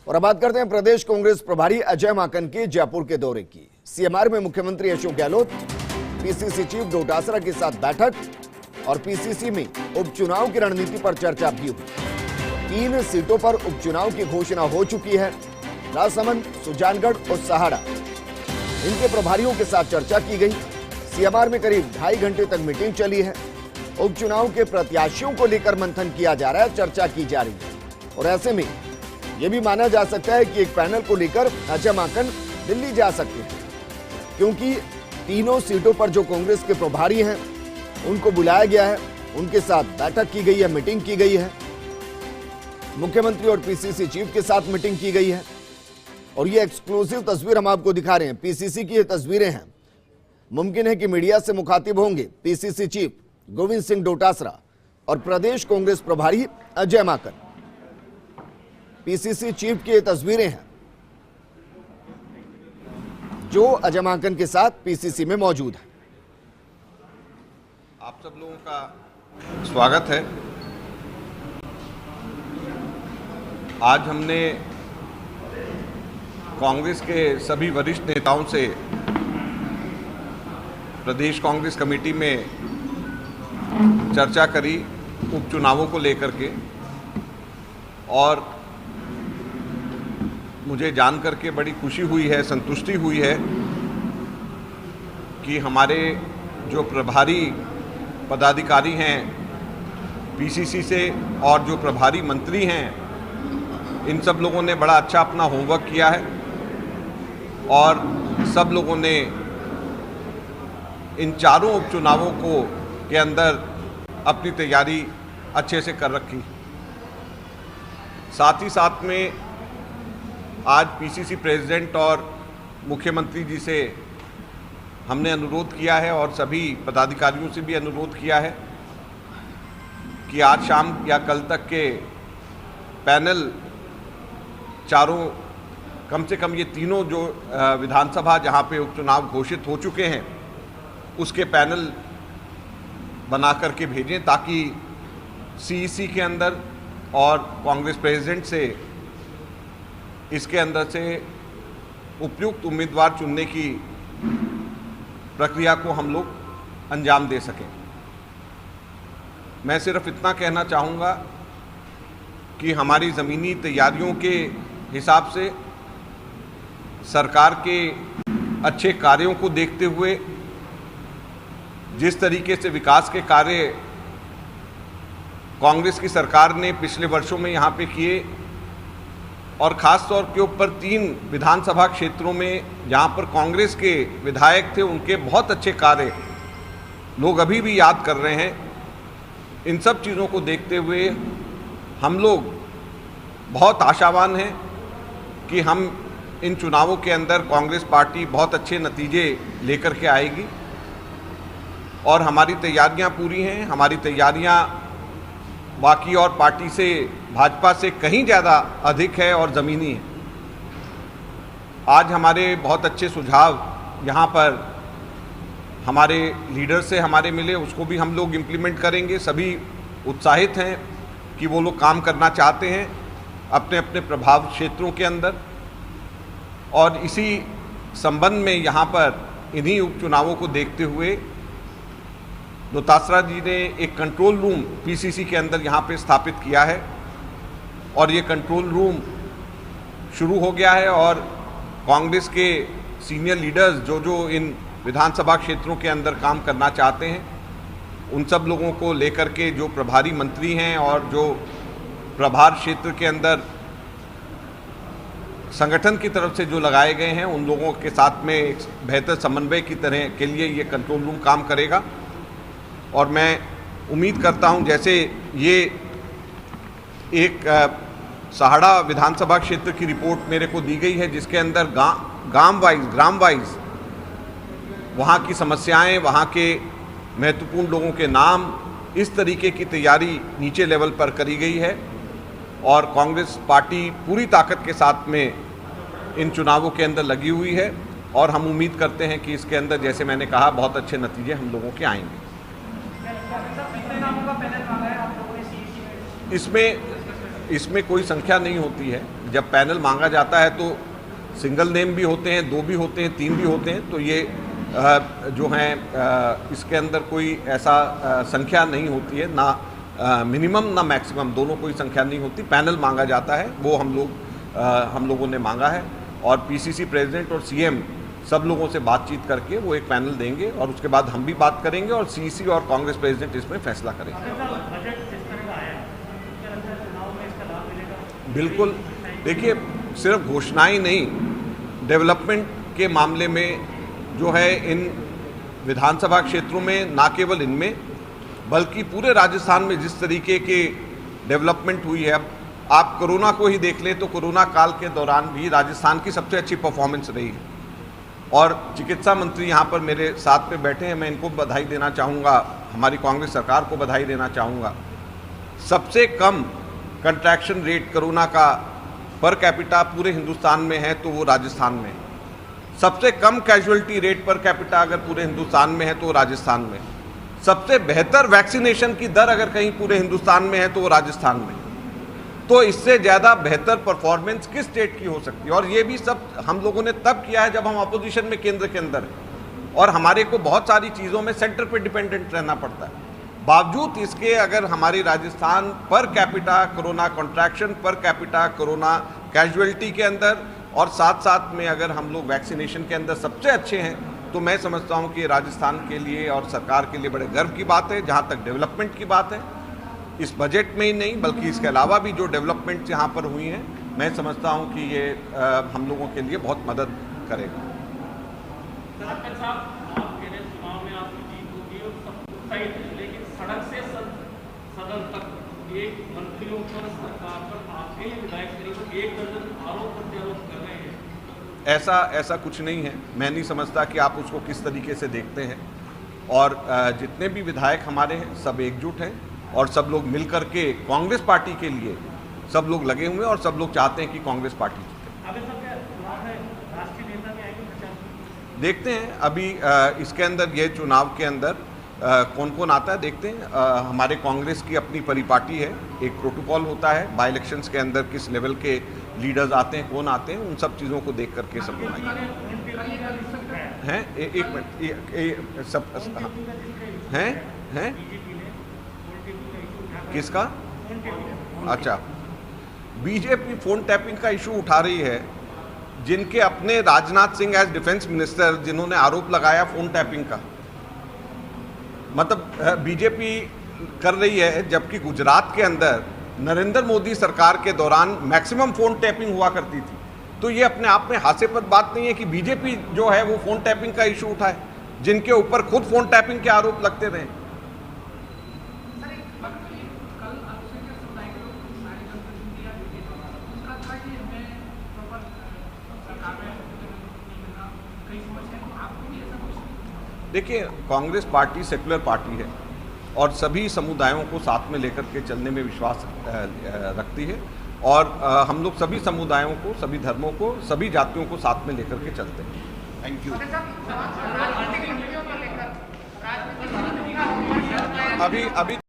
और अब बात करते हैं प्रदेश कांग्रेस प्रभारी अजय माकन के जयपुर के दौरे की। सीएमआर में मुख्यमंत्री अशोक गहलोत, पीसीसी चीफ डोटासरा के साथ बैठक और पीसीसी में उपचुनाव की रणनीति पर चर्चा भी हुई। 3 सीटों पर उपचुनाव की घोषणा हो चुकी है। राजसमंद, सुजानगढ़ और सहाड़ा, इनके प्रभारियों के साथ चर्चा की गई। सीएमआर में करीब 2.5 घंटे तक मीटिंग चली है। उपचुनाव के प्रत्याशियों को लेकर मंथन किया जा रहा है, चर्चा की जा रही है। और ऐसे में यह भी माना जा सकता है कि एक पैनल को लेकर अजय माकन दिल्ली जा सकते हैं, क्योंकि तीनों सीटों पर जो कांग्रेस के प्रभारी हैं उनको बुलाया गया है, उनके साथ बैठक की गई है, मीटिंग की गई है। मुख्यमंत्री और पीसीसी चीफ के साथ मीटिंग की गई है। और ये एक्सक्लूसिव तस्वीर हम आपको दिखा रहे हैं, पीसीसी की ये तस्वीरें हैं। मुमकिन है कि मीडिया से मुखातिब होंगे पीसीसी चीफ गोविंद सिंह डोटासरा और प्रदेश कांग्रेस प्रभारी अजय माकन। पीसीसी चीफ की ये तस्वीरें हैं जो अजय माकन के साथ पीसीसी में मौजूद है। आप सब लोगों का स्वागत है। आज हमने कांग्रेस के सभी वरिष्ठ नेताओं से प्रदेश कांग्रेस कमेटी में चर्चा करी उपचुनावों को लेकर के, और मुझे जानकर के बड़ी खुशी हुई है, संतुष्टि हुई है कि हमारे जो प्रभारी पदाधिकारी हैं पीसीसी से और जो प्रभारी मंत्री हैं, इन सब लोगों ने बड़ा अच्छा अपना होमवर्क किया है और सब लोगों ने इन चारों उपचुनावों के अंदर अपनी तैयारी अच्छे से कर रखी। साथ ही साथ में आज पीसीसी प्रेसिडेंट और मुख्यमंत्री जी से हमने अनुरोध किया है और सभी पदाधिकारियों से भी अनुरोध किया है कि आज शाम या कल तक के पैनल चारों, कम से कम ये तीनों जो विधानसभा जहाँ पे उपचुनाव घोषित हो चुके हैं उसके पैनल बना करके भेजें, ताकि सीईसी के अंदर और कांग्रेस प्रेसिडेंट से इसके अंदर से उपयुक्त उम्मीदवार चुनने की प्रक्रिया को हम लोग अंजाम दे सकें। मैं सिर्फ इतना कहना चाहूँगा कि हमारी ज़मीनी तैयारियों के हिसाब से, सरकार के अच्छे कार्यों को देखते हुए, जिस तरीके से विकास के कार्य कांग्रेस की सरकार ने पिछले वर्षों में यहाँ पे किए, और ख़ास तौर के ऊपर 3 विधानसभा क्षेत्रों में जहाँ पर कांग्रेस के विधायक थे, उनके बहुत अच्छे कार्य लोग अभी भी याद कर रहे हैं। इन सब चीज़ों को देखते हुए हम लोग बहुत आशावान हैं कि हम इन चुनावों के अंदर कांग्रेस पार्टी बहुत अच्छे नतीजे लेकर के आएगी, और हमारी तैयारियां पूरी हैं। हमारी तैयारियां बाकी और पार्टी से, भाजपा से कहीं ज़्यादा अधिक है और ज़मीनी है। आज हमारे बहुत अच्छे सुझाव यहाँ पर हमारे लीडर से हमारे मिले, उसको भी हम लोग इम्प्लीमेंट करेंगे। सभी उत्साहित हैं कि वो लोग काम करना चाहते हैं अपने अपने प्रभाव क्षेत्रों के अंदर, और इसी संबंध में यहाँ पर इन्हीं उपचुनावों को देखते हुए डोटासरा जी ने एक कंट्रोल रूम पीसीसी के अंदर यहाँ पे स्थापित किया है, और ये कंट्रोल रूम शुरू हो गया है। और कांग्रेस के सीनियर लीडर्स जो इन विधानसभा क्षेत्रों के अंदर काम करना चाहते हैं, उन सब लोगों को लेकर के जो प्रभारी मंत्री हैं और जो प्रभार क्षेत्र के अंदर संगठन की तरफ से जो लगाए गए हैं, उन लोगों के साथ में एक बेहतर समन्वय की तरह के लिए ये कंट्रोल रूम काम करेगा। और मैं उम्मीद करता हूं, जैसे ये एक सहाड़ा विधानसभा क्षेत्र की रिपोर्ट मेरे को दी गई है, जिसके अंदर ग्राम वाइज वहाँ की समस्याएं, वहाँ के महत्वपूर्ण लोगों के नाम, इस तरीके की तैयारी नीचे लेवल पर करी गई है। और कांग्रेस पार्टी पूरी ताकत के साथ में इन चुनावों के अंदर लगी हुई है, और हम उम्मीद करते हैं कि इसके अंदर, जैसे मैंने कहा, बहुत अच्छे नतीजे हम लोगों के आएंगे। इसमें इसमें कोई संख्या नहीं होती है। जब पैनल मांगा जाता है तो सिंगल नेम भी होते हैं, 2 भी होते हैं, 3 भी होते हैं, तो ये जो हैं इसके अंदर कोई ऐसा संख्या नहीं होती है, ना मिनिमम ना मैक्सिमम, दोनों कोई संख्या नहीं होती। पैनल मांगा जाता है, वो हम लोगों ने मांगा है और पीसीसी प्रेसिडेंट और सीएम सब लोगों से बातचीत करके वो एक पैनल देंगे और उसके बाद हम भी बात करेंगे और सीसी और कांग्रेस प्रेसिडेंट इसमें फैसला करेंगे। बिल्कुल, देखिए सिर्फ घोषणाएं नहीं, डेवलपमेंट के मामले में जो है इन विधानसभा क्षेत्रों में, ना केवल इनमें बल्कि पूरे राजस्थान में जिस तरीके के डेवलपमेंट हुई है, अब आप कोरोना को ही देख लें तो कोरोना काल के दौरान भी राजस्थान की सबसे अच्छी परफॉर्मेंस रही है और चिकित्सा मंत्री यहाँ पर मेरे साथ में बैठे हैं, मैं इनको बधाई देना चाहूँगा, हमारी कांग्रेस सरकार को बधाई देना चाहूँगा। सबसे कम कंट्रैक्शन रेट कोरोना का पर कैपिटा पूरे हिंदुस्तान में है तो वो राजस्थान में है। सबसे कम कैजुअलिटी रेट पर कैपिटा अगर पूरे हिंदुस्तान में है तो वो राजस्थान में। सबसे बेहतर वैक्सीनेशन की दर अगर कहीं पूरे हिंदुस्तान में है तो वो राजस्थान में। तो इससे ज़्यादा बेहतर परफॉर्मेंस किस स्टेट की हो सकती है? और ये भी सब हम लोगों ने तब किया है जब हम अपोजिशन में केंद्र के अंदर हैं और हमारे को बहुत सारी चीज़ों में सेंटर पे डिपेंडेंट रहना पड़ता है। बावजूद इसके अगर हमारी Rajasthan per capita corona contraction, per capita corona casualty के अंदर और साथ साथ में अगर हम लोग वैक्सीनेशन के अंदर सबसे अच्छे हैं, तो मैं समझता हूं कि राजस्थान के लिए और सरकार के लिए बड़े गर्व की बात है। जहां तक डेवलपमेंट की बात है, इस बजट में ही नहीं बल्कि इसके अलावा भी जो डेवलपमेंट यहाँ पर हुई हैं, मैं समझता हूं कि ये हम लोगों के लिए बहुत मदद करेगा। लेकिन सड़क से सदन तक एक मंत्रियों पर, सरकार पर, आपके विधायक करीब 1 दर्जन आरोप प्रत्यारोप कर रहे हैं। ऐसा कुछ नहीं है। मैं नहीं समझता कि आप उसको किस तरीके से देखते हैं। और जितने भी विधायक हमारे हैं सब एकजुट हैं और सब लोग मिल करके कांग्रेस पार्टी के लिए सब लोग लगे हुए हैं और सब लोग चाहते हैं कि कांग्रेस पार्टी जीते। राष्ट्रीय नेता भी आएंगे, देखते हैं अभी इसके अंदर ये चुनाव के अंदर कौन कौन आता है देखते हैं। हमारे कांग्रेस की अपनी परिपाटी है, एक प्रोटोकॉल होता है बाई इलेक्शंस के अंदर किस लेवल के लीडर्स आते हैं, कौन आते हैं, उन सब चीज़ों को देख करके सब लोग हैं। एक मिनट, सब हैं किसका? अच्छा, बीजेपी फोन टैपिंग का इशू उठा रही है। जिनके अपने Rajnath Singh as defence minister जिन्होंने आरोप लगाया फोन टैपिंग का, मतलब बीजेपी कर रही है, जबकि गुजरात के अंदर नरेंद्र मोदी सरकार के दौरान मैक्सिमम फोन टैपिंग हुआ करती थी। तो ये अपने आप में हास्यास्पद बात नहीं है कि बीजेपी जो है वो फोन टैपिंग का इशू उठाए, जिनके ऊपर खुद फोन टैपिंग के आरोप लगते रहे। देखिए, कांग्रेस पार्टी सेकुलर पार्टी है और सभी समुदायों को साथ में लेकर के चलने में विश्वास रखती है और हम लोग सभी समुदायों को, सभी धर्मों को, सभी जातियों को साथ में लेकर के चलते हैं। Thank you. अभी